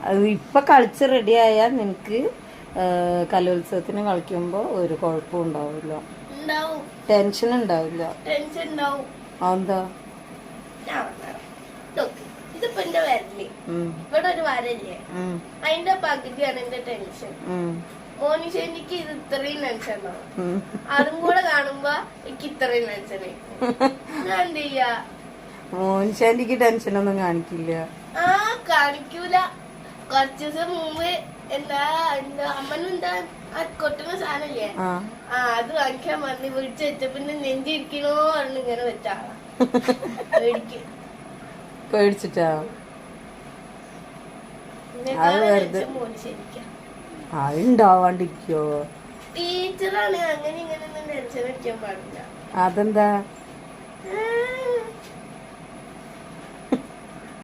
അത് ഇപ്പൊ കളിച്ച് റെഡിയായാ നിനക്ക് കലോത്സവത്തിന് കളിക്കുമ്പോ ഒരു കുഴപ്പവും ഉണ്ടാവില്ല, ടെൻഷൻ ഉണ്ടാവില്ല. എന്താ ഇതിപ്പോ എന്റെ വരല്ലേ, ഇവിടെ ഒരു വരല്ലേ, അതിന്റെ പകുതിയാണ് എന്റെ ടെൻഷൻ. മോനിഷേനിക്ക് ഇത് ഇത്രയും ടെൻഷൻ ഉണ്ടാവും, അതും കൂടെ കാണുമ്പോ എനിക്ക് ഇത്രയും ടെൻഷനായി. ഞാൻ എന്ത് ചെയ്യാ? മോനിഷാന്റിക്ക് ടെൻഷനൊന്നും കാണിക്കില്ല. കാണിക്കൂല. കുറച്ച് ദിവസം മുമ്പ് എന്താ അമ്മനെന്താ കൊട്ടുന്ന സാധനല്ലേ, അത് വാങ്ങിക്കാൻ പറഞ്ഞ് വിളിച്ചു വെച്ചപ്പോ നെഞ്ചിരിക്കണോ പറഞ്ഞ് ഇങ്ങനെ വെച്ചാളാ. പേടിച്ചിട്ടാ? അതുണ്ടാവാണ്ടിരിക്കോ? ടീച്ചറാണ്, അങ്ങനെ ഇങ്ങനെ ടെൻഷൻ വെക്കാൻ പാടില്ല. അതെന്താ?